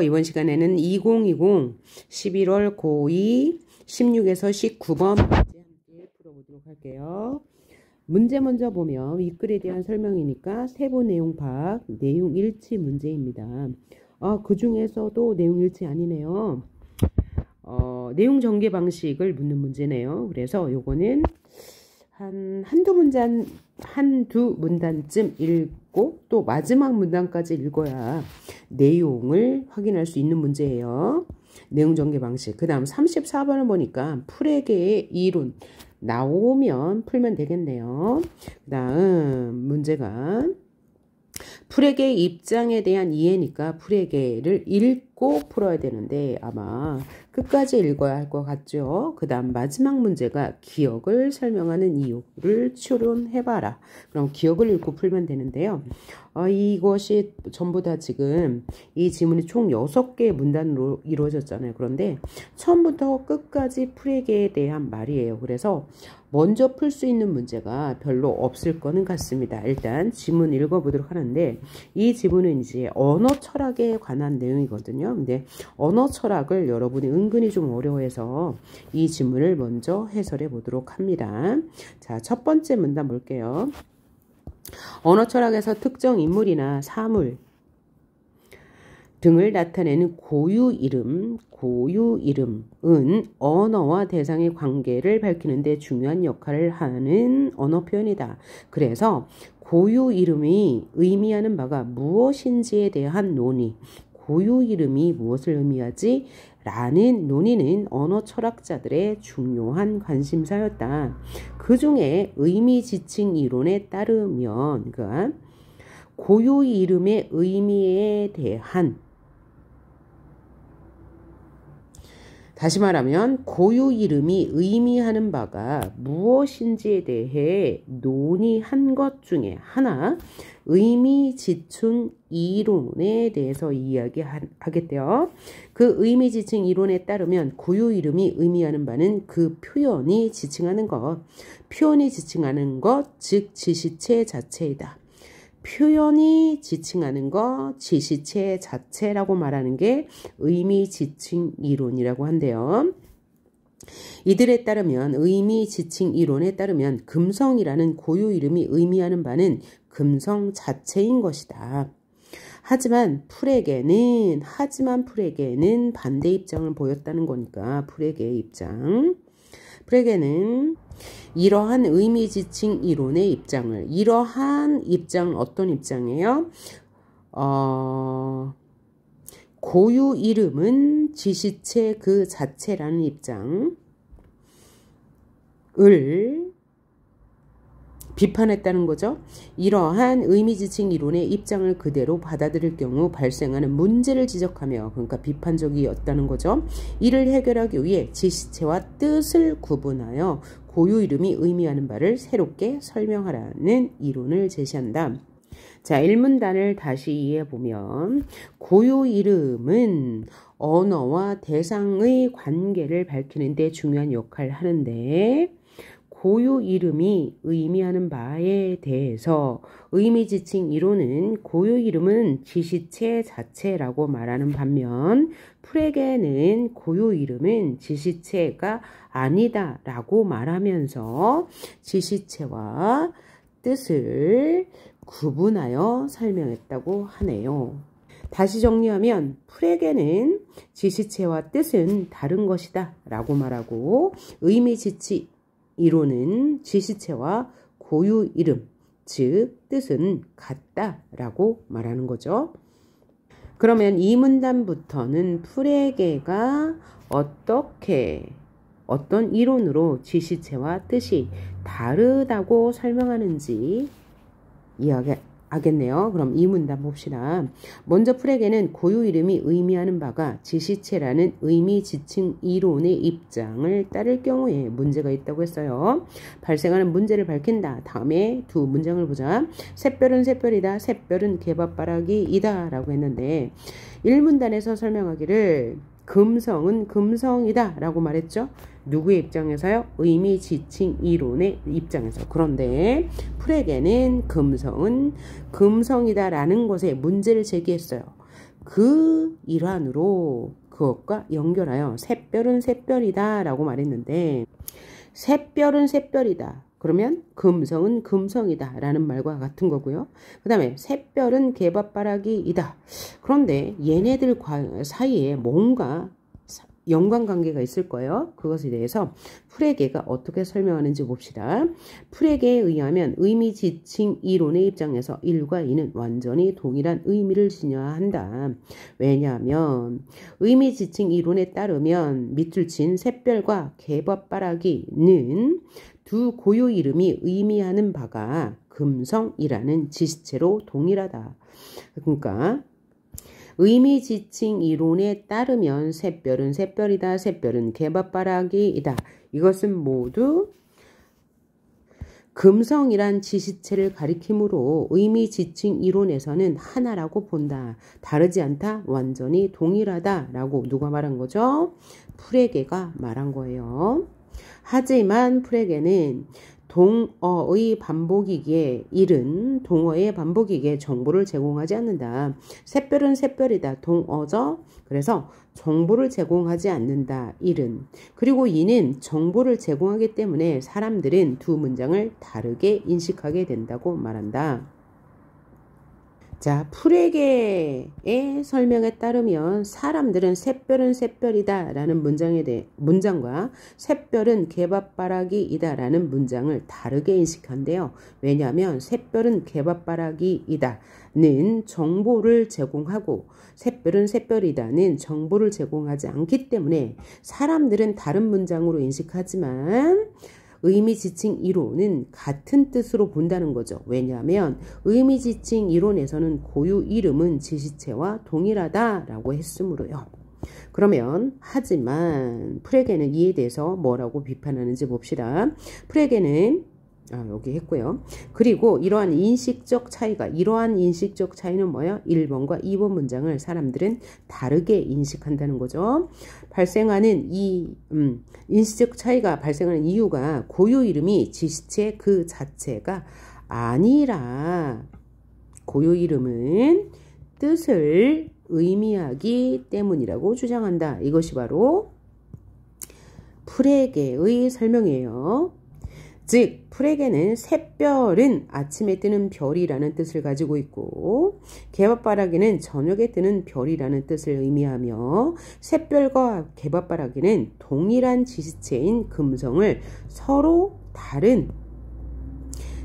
이번 시간에는 2020 11월 고2 16에서 19번 문제 함께 풀어보도록 할게요. 문제 먼저 보면 윗글에 대한 설명이니까 세부 내용 파악, 내용 일치 문제입니다. 그 중에서도 내용 일치 아니네요. 내용 전개 방식을 묻는 문제네요. 그래서 요거는 한두 문단쯤 읽고 또 마지막 문단까지 읽어야 내용을 확인할 수 있는 문제예요. 내용 전개 방식. 그 다음 34번을 보니까 풀에게의 이론 나오면 풀면 되겠네요. 그 다음 문제가 풀에게의 입장에 대한 이해니까 풀에게를 읽고 풀어야 되는데 아마 끝까지 읽어야 할 것 같죠. 그 다음 마지막 문제가 기억을 설명하는 이유를 추론해봐라. 그럼 기억을 읽고 풀면 되는데요. 이것이 전부 다 지금 이 지문이 총 6개의 문단으로 이루어졌잖아요. 그런데 처음부터 끝까지 풀에게에 대한 말이에요. 그래서 먼저 풀 수 있는 문제가 별로 없을 거는 같습니다. 일단 지문 읽어보도록 하는데 이 지문은 이제 언어 철학에 관한 내용이거든요. 근데 언어 철학을 여러분이 은근히 좀 어려워해서 이 지문을 먼저 해설해 보도록 합니다. 자, 첫 번째 문단 볼게요. 언어 철학에서 특정 인물이나 사물 등을 나타내는 고유 이름은 언어와 대상의 관계를 밝히는 데 중요한 역할을 하는 언어 표현이다. 그래서 고유 이름이 의미하는 바가 무엇인지에 대한 논의, 고유 이름이 무엇을 의미하지? 라는 논의는 언어 철학자들의 중요한 관심사였다. 그 중에 의미 지칭 이론에 따르면 고유 이름의 의미에 대한, 다시 말하면 고유 이름이 의미하는 바가 무엇인지에 대해 논의한 것 중에 하나, 의미 지칭 이론에 대해서 이야기하겠대요. 그 의미 지칭 이론에 따르면 고유 이름이 의미하는 바는 그 표현이 지칭하는 것, 즉 지시체 자체이다. 표현이 지칭하는 것, 지시체 자체라고 말하는 게 의미 지칭 이론이라고 한대요. 이들에 따르면, 의미 지칭 이론에 따르면 금성이라는 고유 이름이 의미하는 바는 금성 자체인 것이다. 하지만 풀에게는 반대 입장을 보였다는 거니까 풀에게의 입장. 풀에게는 이러한 의미 지칭 이론의 입장을, 이러한 입장은 어떤 입장이에요? 고유 이름은 지시체 그 자체라는 입장을 비판했다는 거죠. 이러한 의미 지칭 이론의 입장을 그대로 받아들일 경우 발생하는 문제를 지적하며, 그러니까 비판적이었다는 거죠. 이를 해결하기 위해 지시체와 뜻을 구분하여 고유 이름이 의미하는 바를 새롭게 설명하라는 이론을 제시한다. 자, 1문단을 다시 이해해보면 고유 이름은 언어와 대상의 관계를 밝히는 데 중요한 역할을 하는데, 고유 이름이 의미하는 바에 대해서 의미 지칭 이론은 고유 이름은 지시체 자체라고 말하는 반면 풀에게는 고유 이름은 지시체가 아니다 라고 말하면서 지시체와 뜻을 구분하여 설명했다고 하네요. 다시 정리하면 풀에게는 지시체와 뜻은 다른 것이다 라고 말하고, 의미 지칭 이론은 지시체와 고유 이름, 즉 뜻은 같다라고 말하는 거죠. 그러면 이 문단부터는 풀에게가 어떤 이론으로 지시체와 뜻이 다르다고 설명하는지 이야기하겠네요. 그럼 이 문단 봅시다. 먼저 풀에게는 고유 이름이 의미하는 바가 지시체라는 의미 지칭 이론의 입장을 따를 경우에 문제가 있다고 했어요. 발생하는 문제를 밝힌다. 다음에 두 문장을 보자. 샛별은 샛별이다. 샛별은 개밥바라기이다 라고 했는데 1문단에서 설명하기를 금성은 금성이다 라고 말했죠. 누구의 입장에서요? 의미 지칭 이론의 입장에서. 그런데 풀에게는 금성은 금성이다 라는 것에 문제를 제기했어요. 그 일환으로 그것과 연결하여 샛별은 샛별이다 라고 말했는데, 샛별은 샛별이다. 그러면 금성은 금성이다 라는 말과 같은 거고요. 그 다음에 샛별은 개밥바라기이다. 그런데 얘네들 사이에 뭔가 연관관계가 있을 거예요. 그것에 대해서 프레게가 어떻게 설명하는지 봅시다. 프레게에 의하면 의미지칭 이론의 입장에서 1과 2는 완전히 동일한 의미를 지녀야 한다. 왜냐하면 의미지칭 이론에 따르면 밑줄 친 샛별과 개밥바라기는 두 고유 이름이 의미하는 바가 금성이라는 지시체로 동일하다. 그러니까 의미지칭 이론에 따르면 샛별은 샛별이다. 샛별은 개밥바라기이다. 이것은 모두 금성이란 지시체를 가리키므로 의미지칭 이론에서는 하나라고 본다. 다르지 않다. 완전히 동일하다. 라고 누가 말한 거죠? 프레게가 말한 거예요. 하지만 프레게는 동어의 반복이기에 일은 동어의 반복이기에 정보를 제공하지 않는다. 샛별은 샛별이다. 동어죠. 그래서 정보를 제공하지 않는다. 일은. 그리고 이는 정보를 제공하기 때문에 사람들은 두 문장을 다르게 인식하게 된다고 말한다. 자, 프레게의 설명에 따르면 사람들은 샛별은 샛별이다 라는 문장과 샛별은 개밥바라기이다 라는 문장을 다르게 인식한대요. 왜냐하면 샛별은 개밥바라기이다는 정보를 제공하고 샛별은 샛별이다는 정보를 제공하지 않기 때문에 사람들은 다른 문장으로 인식하지만 의미지칭 이론은 같은 뜻으로 본다는 거죠. 왜냐하면 의미지칭 이론에서는 고유 이름은 지시체와 동일하다라고 했으므로요. 그러면 하지만 프레게는 이에 대해서 뭐라고 비판하는지 봅시다. 프레게는 여기 했고요. 그리고 이러한 인식적 차이는 뭐예요? 1번과 2번 문장을 사람들은 다르게 인식한다는 거죠. 발생하는 이 인식적 차이가 발생하는 이유가 고유 이름이 지시체 그 자체가 아니라 고유 이름은 뜻을 의미하기 때문이라고 주장한다. 이것이 바로 프레게의 설명이에요. 즉 프레게는 샛별은 아침에 뜨는 별이라는 뜻을 가지고 있고 개밥바라기는 저녁에 뜨는 별이라는 뜻을 의미하며 샛별과 개밥바라기는 동일한 지시체인 금성을 서로 다른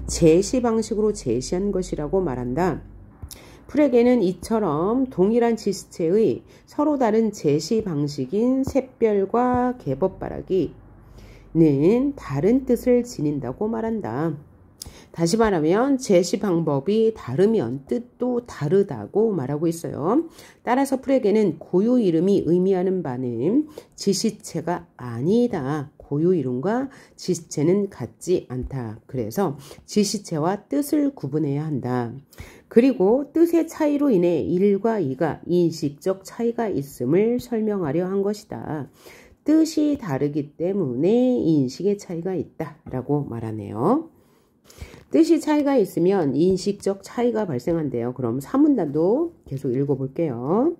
제시 방식으로 제시한 것이라고 말한다. 프레게는 이처럼 동일한 지시체의 서로 다른 제시 방식인 샛별과 개밥바라기 는 다른 뜻을 지닌다고 말한다. 다시 말하면 제시 방법이 다르면 뜻도 다르다고 말하고 있어요. 따라서 프레게는 고유 이름이 의미하는 바는 지시체가 아니다. 고유 이름과 지시체는 같지 않다. 그래서 지시체와 뜻을 구분해야 한다. 그리고 뜻의 차이로 인해 1과 2가 인식적 차이가 있음을 설명하려 한 것이다. 뜻이 다르기 때문에 인식의 차이가 있다라고 말하네요. 뜻이 차이가 있으면 인식적 차이가 발생한대요. 그럼 3문단도 계속 읽어볼게요.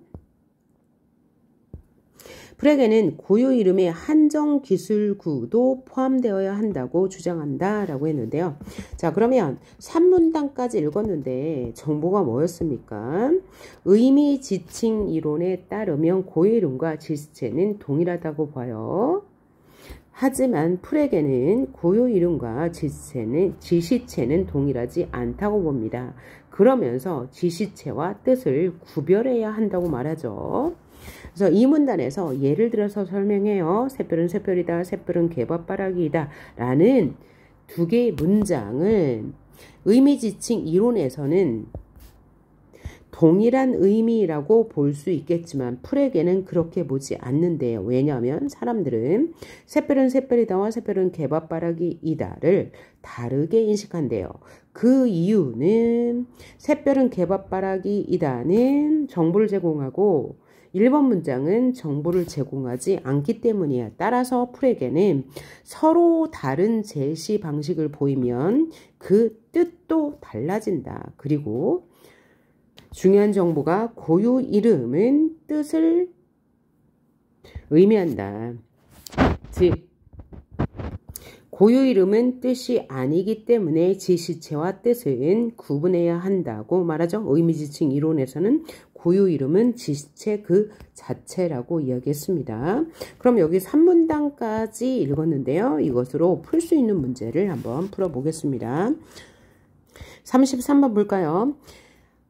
프레게는 고유 이름에 한정 기술구도 포함되어야 한다고 주장한다 라고 했는데요. 자, 그러면 3문단까지 읽었는데 정보가 뭐였습니까? 의미 지칭 이론에 따르면 고유 이름과 지시체는 동일하다고 봐요. 하지만 프레게는 고유 이름과 지시체는 동일하지 않다고 봅니다. 그러면서 지시체와 뜻을 구별해야 한다고 말하죠. 그래서 이 문단에서 예를 들어서 설명해요. 샛별은 샛별이다. 샛별은 개밥바라기이다. 라는 두 개의 문장을 의미지칭 이론에서는 동일한 의미라고 볼 수 있겠지만 프레게는 그렇게 보지 않는데요. 왜냐하면 사람들은 샛별은 샛별이다와 샛별은 개밥바라기이다를 다르게 인식한대요. 그 이유는 샛별은 개밥바라기이다는 정보를 제공하고 1번 문장은 정보를 제공하지 않기 때문이야. 따라서 프레게는 서로 다른 제시 방식을 보이면 그 뜻도 달라진다. 그리고 중요한 정보가 고유 이름은 뜻을 의미한다. 즉 고유 이름은 뜻이 아니기 때문에 지시체와 뜻은 구분해야 한다고 말하죠. 의미지칭 이론에서는 고유 이름은 지시체 그 자체라고 이야기했습니다. 그럼 여기 3문단까지 읽었는데요. 이것으로 풀 수 있는 문제를 한번 풀어보겠습니다. 33번 볼까요?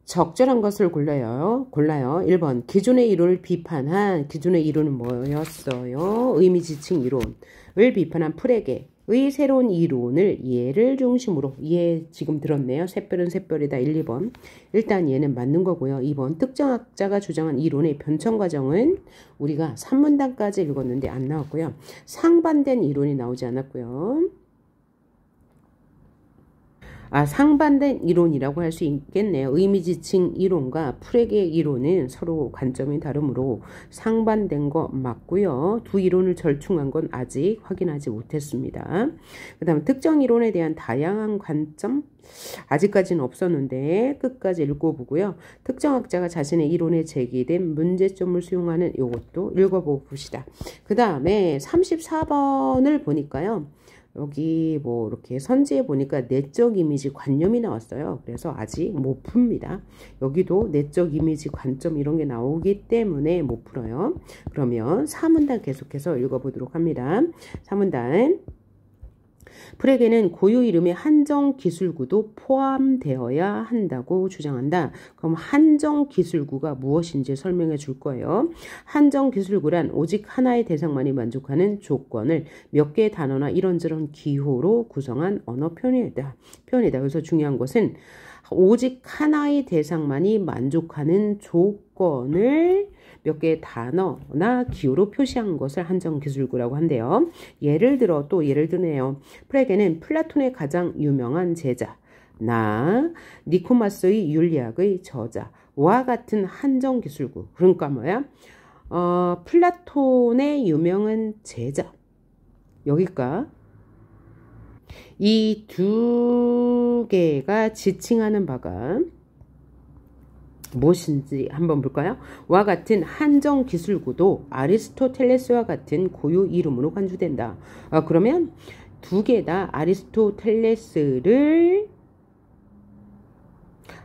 적절한 것을 골라요. 1번 기존의 이론을 비판한 기존의 이론은 뭐였어요? 의미지칭 이론을 비판한 프레게의 새로운 이론을 얘를 중심으로 얘 지금 들었네요. 샛별은 샛별이다. 1, 2번. 일단 얘는 맞는 거고요. 2번 특정학자가 주장한 이론의 변천 과정은 우리가 3문단까지 읽었는데 안 나왔고요. 상반된 이론이 나오지 않았고요. 상반된 이론이라고 할 수 있겠네요. 의미지칭 이론과 프레게의 이론은 서로 관점이 다르므로 상반된 거 맞고요. 두 이론을 절충한 건 아직 확인하지 못했습니다. 그 다음 특정 이론에 대한 다양한 관점 아직까지는 없었는데 끝까지 읽어보고요. 특정학자가 자신의 이론에 제기된 문제점을 수용하는 이것도 읽어보고 봅시다. 그 다음에 34번을 보니까요. 여기 뭐 이렇게 선지에 보니까 내적 이미지 관념이 나왔어요. 그래서 아직 못 풉니다. 여기도 내적 이미지 관점 이런 게 나오기 때문에 못 풀어요. 그러면 4문단 계속해서 읽어보도록 합니다. 4문단 프레게는 고유 이름에 한정 기술구도 포함되어야 한다고 주장한다. 그럼 한정 기술구가 무엇인지 설명해 줄 거예요. 한정 기술구란 오직 하나의 대상만이 만족하는 조건을 몇 개의 단어나 이런저런 기호로 구성한 언어 표현이다. 그래서 중요한 것은 오직 하나의 대상만이 만족하는 조건을 몇 개의 단어나 기호로 표시한 것을 한정기술구라고 한대요. 예를 드네요. 프레게는 플라톤의 가장 유명한 제자, 니코마스의 윤리학의 저자와 같은 한정기술구. 그러니까 뭐야? 플라톤의 유명한 제자. 여기가 이 두 개가 지칭하는 바가 무엇인지 한번 볼까요? 와 같은 한정 기술구도 아리스토텔레스와 같은 고유 이름으로 간주된다. 그러면 두 개 다 아리스토텔레스를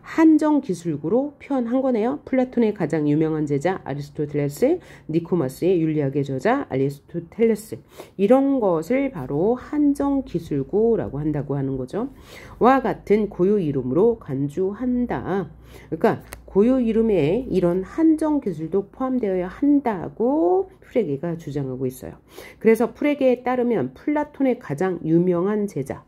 한정 기술구로 표현한 거네요. 플라톤의 가장 유명한 제자 아리스토텔레스, 니코마스의 윤리학의 저자 아리스토텔레스. 이런 것을 바로 한정 기술구라고 한다고 하는 거죠. 와 같은 고유 이름으로 간주한다. 그러니까 고유 이름에 이런 한정 기술도 포함되어야 한다고 프레게가 주장하고 있어요. 그래서 프레게에 따르면 플라톤의 가장 유명한 제자와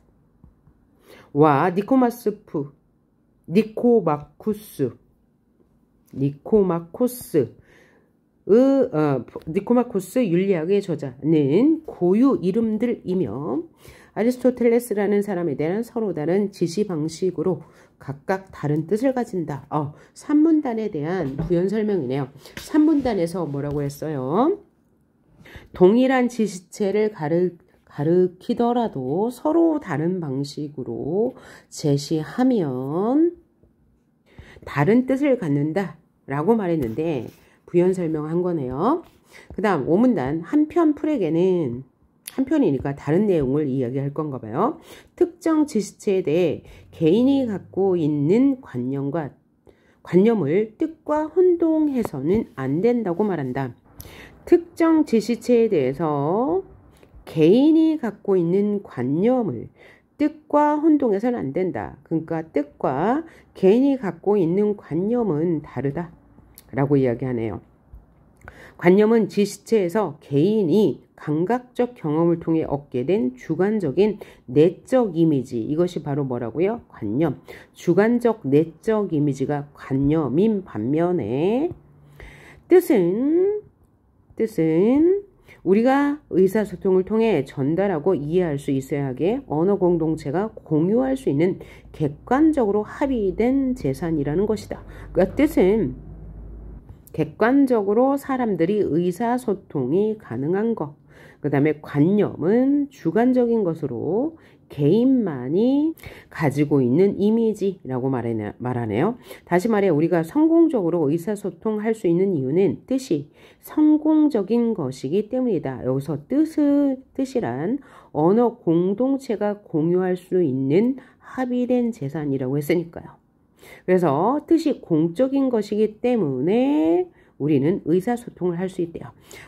니코마코스 윤리학의 저자는 고유 이름들이며 아리스토텔레스라는 사람에 대한 서로 다른 지시 방식으로 각각 다른 뜻을 가진다. 3문단에 대한 부연 설명이네요. 3문단에서 뭐라고 했어요? 동일한 지시체를 가르치더라도 서로 다른 방식으로 제시하면 다른 뜻을 갖는다 라고 말했는데 부연 설명한 거네요. 그 다음 5문단 한편 프레게는 한편이니까 다른 내용을 이야기할 건가 봐요. 특정 지시체에 대해 개인이 갖고 있는 관념을 뜻과 혼동해서는 안 된다고 말한다. 특정 지시체에 대해서 개인이 갖고 있는 관념을 뜻과 혼동해서는 안 된다. 그러니까 뜻과 개인이 갖고 있는 관념은 다르다 라고 이야기하네요. 관념은 지시체에서 개인이 감각적 경험을 통해 얻게 된 주관적인 내적 이미지. 이것이 바로 뭐라고요? 관념. 주관적 내적 이미지가 관념인 반면에 뜻은 우리가 의사소통을 통해 전달하고 이해할 수 있어야 하기에 언어 공동체가 공유할 수 있는 객관적으로 합의된 재산이라는 것이다. 그러니까 뜻은 객관적으로 사람들이 의사소통이 가능한 것. 그 다음에 관념은 주관적인 것으로 개인만이 가지고 있는 이미지라고 말하네요. 다시 말해 우리가 성공적으로 의사소통할 수 있는 이유는 뜻이 성공적인 것이기 때문이다. 여기서 뜻이란 언어 공동체가 공유할 수 있는 합의된 재산이라고 했으니까요. 그래서 뜻이 공적인 것이기 때문에 우리는 의사소통을 할 수 있대요.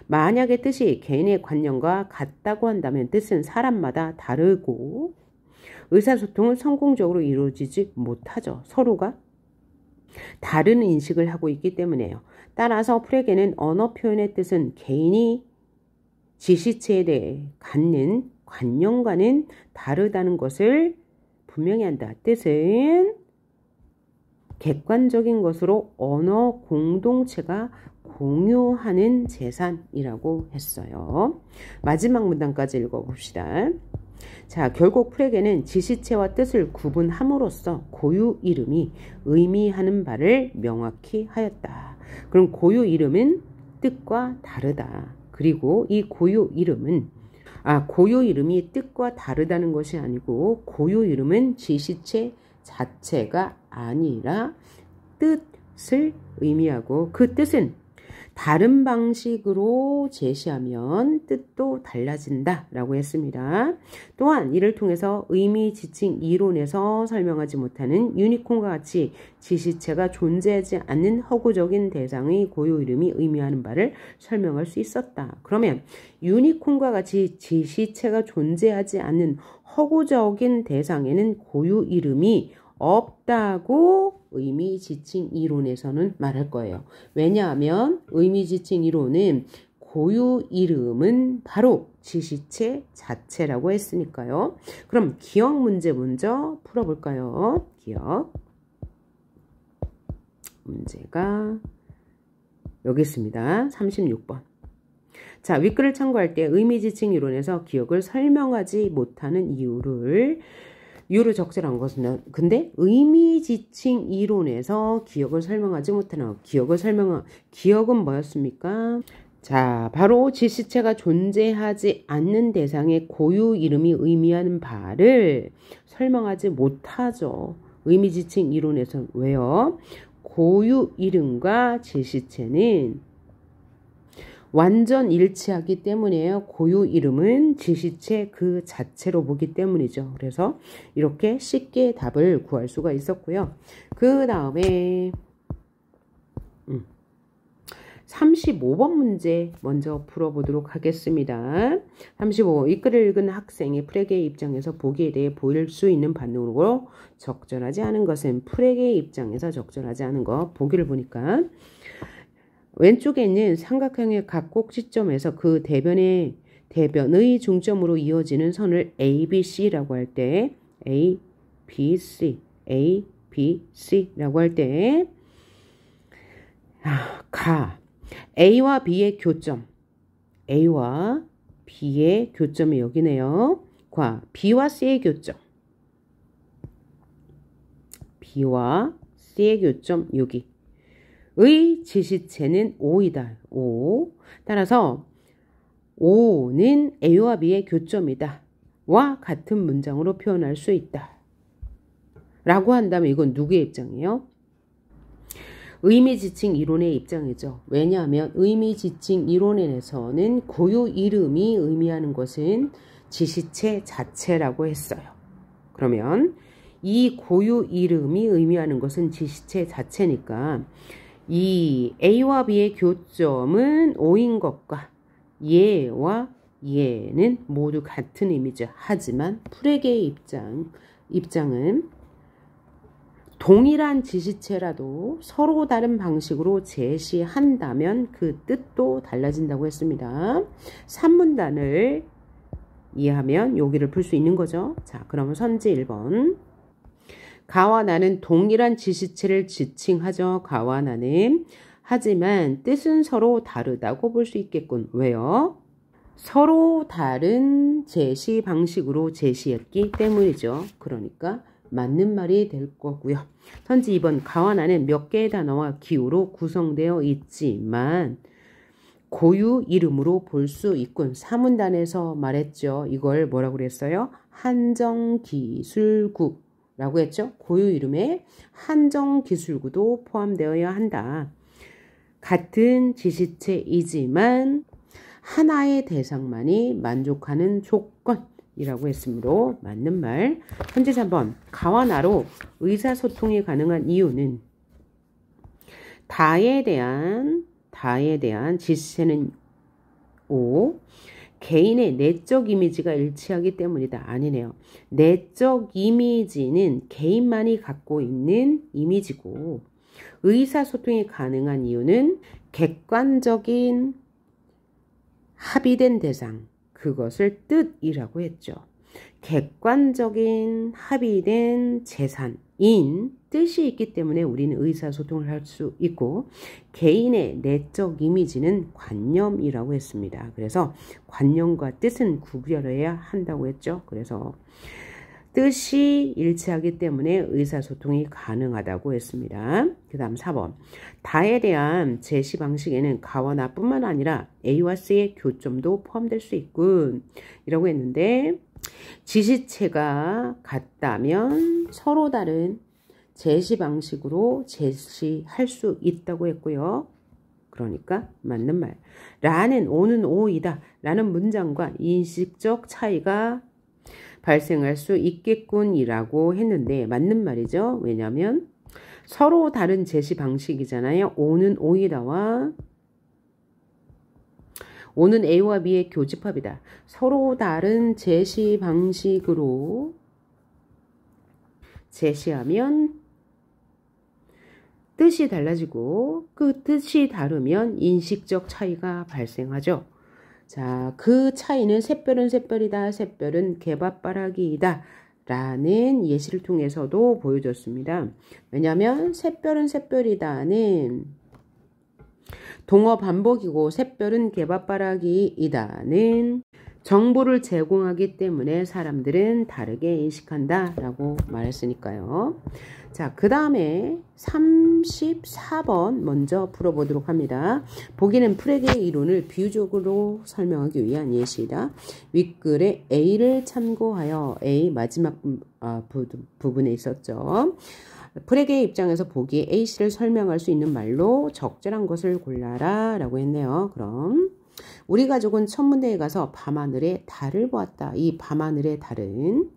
만약에 뜻이 개인의 관념과 같다고 한다면 뜻은 사람마다 다르고 의사소통은 성공적으로 이루어지지 못하죠. 서로가 다른 인식을 하고 있기 때문에요. 따라서 프레게는 언어 표현의 뜻은 개인이 지시체에 대해 갖는 관념과는 다르다는 것을 분명히 한다. 뜻은 객관적인 것으로 언어 공동체가 공유하는 재산이라고 했어요. 마지막 문단까지 읽어봅시다. 자, 결국 프레게는 지시체와 뜻을 구분함으로써 고유 이름이 의미하는 바를 명확히 하였다. 그럼 고유 이름은 뜻과 다르다. 그리고 이 고유 이름이 뜻과 다르다는 것이 아니고 고유 이름은 지시체 자체가 아니라 뜻을 의미하고 그 뜻은 다른 방식으로 제시하면 뜻도 달라진다 라고 했습니다. 또한 이를 통해서 의미 지칭 이론에서 설명하지 못하는 유니콘과 같이 지시체가 존재하지 않는 허구적인 대상의 고유 이름이 의미하는 바를 설명할 수 있었다. 그러면 유니콘과 같이 지시체가 존재하지 않는 허구적인 대상에는 고유 이름이 없다고 의미지칭 이론에서는 말할 거예요. 왜냐하면 의미지칭 이론은 고유 이름은 바로 지시체 자체라고 했으니까요. 그럼 기억 문제 먼저 풀어볼까요? 기억 문제가 여기 있습니다. 36번. 자, 윗글을 참고할 때 의미지칭 이론에서 기억을 설명하지 못하는 이유를 적절한 것은 근데 의미지칭 이론에서 기억을 설명하지 못하는 기억은 뭐였습니까? 자, 바로 지시체가 존재하지 않는 대상의 고유 이름이 의미하는 바를 설명하지 못하죠. 의미지칭 이론에서 왜요? 고유 이름과 지시체는 완전 일치하기 때문이에요. 고유 이름은 지시체 그 자체로 보기 때문이죠. 그래서 이렇게 쉽게 답을 구할 수가 있었고요. 그 다음에 35번 문제 먼저 풀어보도록 하겠습니다. 35번 이 글을 읽은 학생이 프레게의 입장에서 보기에 대해 보일 수 있는 반응으로 적절하지 않은 것은 프레게의 입장에서 적절하지 않은 것. 보기를 보니까 왼쪽에 있는 삼각형의 각 꼭지점에서 그 대변의 중점으로 이어지는 선을 ABC라고 할 때 ABC라고 할 때 A와 B의 교점이 여기네요. B와 C의 교점 여기. 의 지시체는 O이다. O. 따라서 O는 A와 B의 교점이다. 와 같은 문장으로 표현할 수 있다. 라고 한다면 이건 누구의 입장이에요? 의미지칭 이론의 입장이죠. 왜냐하면 의미지칭 이론에서는 고유 이름이 의미하는 것은 지시체 자체라고 했어요. 그러면 이 고유 이름이 의미하는 것은 지시체 자체니까 이 A와 B의 교점은 O인 것과 얘와 얘는 모두 같은 의미죠. 하지만 프레게의 입장은 동일한 지시체라도 서로 다른 방식으로 제시한다면 그 뜻도 달라진다고 했습니다. 3문단을 이해하면 여기를 풀 수 있는 거죠. 자, 그러면 선지 1번. 가와 나는 동일한 지시체를 지칭하죠. 가와 나는. 하지만 뜻은 서로 다르다고 볼 수 있겠군. 왜요? 서로 다른 제시 방식으로 제시했기 때문이죠. 그러니까 맞는 말이 될 거고요. 선지 2번. 가와 나는 몇 개의 단어와 기호로 구성되어 있지만 고유 이름으로 볼 수 있군. 사문단에서 말했죠. 이걸 뭐라고 그랬어요? 한정기술구라고 했죠. 고유 이름에 한정기술구도 포함되어야 한다. 같은 지시체이지만 하나의 대상만이 만족하는 조건이라고 했으므로 맞는 말. 현재 3번. 가와 나로 의사소통이 가능한 이유는 다에 대한 지시체는 O. 개인의 내적 이미지가 일치하기 때문이다. 아니네요. 내적 이미지는 개인만이 갖고 있는 이미지고 의사소통이 가능한 이유는 객관적인 합의된 대상, 그것을 뜻이라고 했죠. 객관적인 합의된 재산인 뜻이 있기 때문에 우리는 의사소통을 할 수 있고 개인의 내적 이미지는 관념이라고 했습니다. 그래서 관념과 뜻은 구별해야 한다고 했죠. 그래서 뜻이 일치하기 때문에 의사소통이 가능하다고 했습니다. 그 다음 4번. 다에 대한 제시 방식에는 가와 나뿐만 아니라 A와 C의 교점도 포함될 수 있군. 이라고 했는데 지시체가 같다면 서로 다른 제시 방식으로 제시할 수 있다고 했고요. 그러니까 맞는 말. 라는 오는 오이다 라는 문장과 인식적 차이가 발생할 수 있겠군이라고 했는데 맞는 말이죠. 왜냐하면 서로 다른 제시 방식이잖아요. 오는 오이다와 오는 A와 B의 교집합이다. 서로 다른 제시 방식으로 제시하면 뜻이 달라지고 그 뜻이 다르면 인식적 차이가 발생하죠. 자, 그 차이는 샛별은 샛별이다, 샛별은 개밥바라기이다 라는 예시를 통해서도 보여줬습니다. 왜냐하면 샛별은 샛별이다는 동어 반복이고 샛별은 개밥바라기이다는 정보를 제공하기 때문에 사람들은 다르게 인식한다 라고 말했으니까요. 자, 그 다음에 34번 먼저 풀어보도록 합니다. 보기는 프레게의 이론을 비유적으로 설명하기 위한 예시이다. 윗글에 A를 참고하여 A 마지막 부분에 있었죠. 프레게의 입장에서 보기에 A씨를 설명할 수 있는 말로 적절한 것을 골라라 라고 했네요. 그럼 우리 가족은 천문대에 가서 밤하늘의 달을 보았다. 이 밤하늘의 달은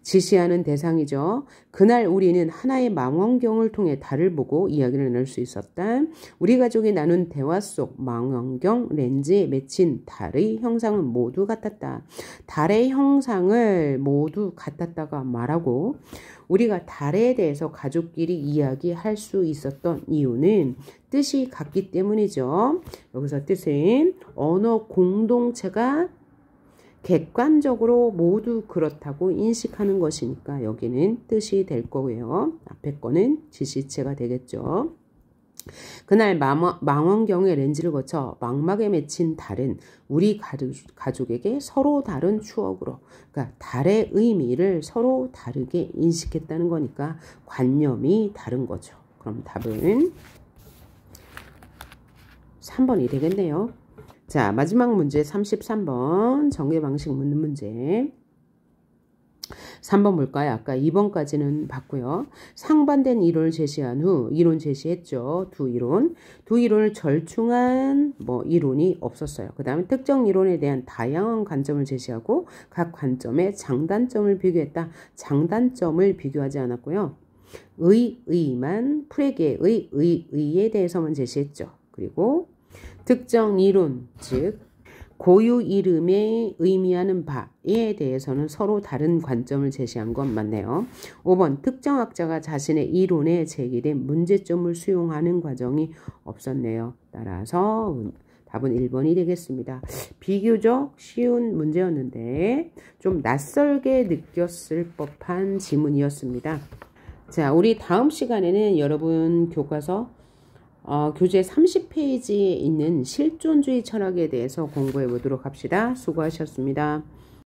지시하는 대상이죠. 그날 우리는 하나의 망원경을 통해 달을 보고 이야기를 나눌 수 있었다. 우리 가족이 나눈 대화 속 망원경 렌즈에 맺힌 달의 형상은 모두 같았다. 달의 형상을 모두 같았다가 말하고 우리가 달에 대해서 가족끼리 이야기할 수 있었던 이유는 뜻이 같기 때문이죠. 여기서 뜻은 언어 공동체가 객관적으로 모두 그렇다고 인식하는 것이니까 여기는 뜻이 될 거고요. 앞에 거는 지시체가 되겠죠. 그날 망원경의 렌즈를 거쳐 망막에 맺힌 달은 우리 가족에게 서로 다른 추억으로, 그러니까 달의 의미를 서로 다르게 인식했다는 거니까 관념이 다른 거죠. 그럼 답은 3번이 되겠네요. 자, 마지막 문제 33번 정의 방식 묻는 문제. 3번 볼까요? 아까 2번까지는 봤고요. 상반된 이론을 제시한 후 이론 제시했죠. 두 이론을 절충한 이론이 없었어요. 그 다음에 특정 이론에 대한 다양한 관점을 제시하고 각 관점의 장단점을 비교했다. 장단점을 비교하지 않았고요. 의만 프레게의 의에 대해서만 제시했죠. 그리고 특정 이론, 즉 고유 이름에 의미하는 바에 대해서는 서로 다른 관점을 제시한 건 맞네요. 5번 특정 학자가 자신의 이론에 제기된 문제점을 수용하는 과정이 없었네요. 따라서 답은 1번이 되겠습니다. 비교적 쉬운 문제였는데 좀 낯설게 느꼈을 법한 지문이었습니다. 자, 우리 다음 시간에는 여러분 교과서 교재 30페이지에 있는 실존주의 철학에 대해서 공부해 보도록 합시다. 수고하셨습니다.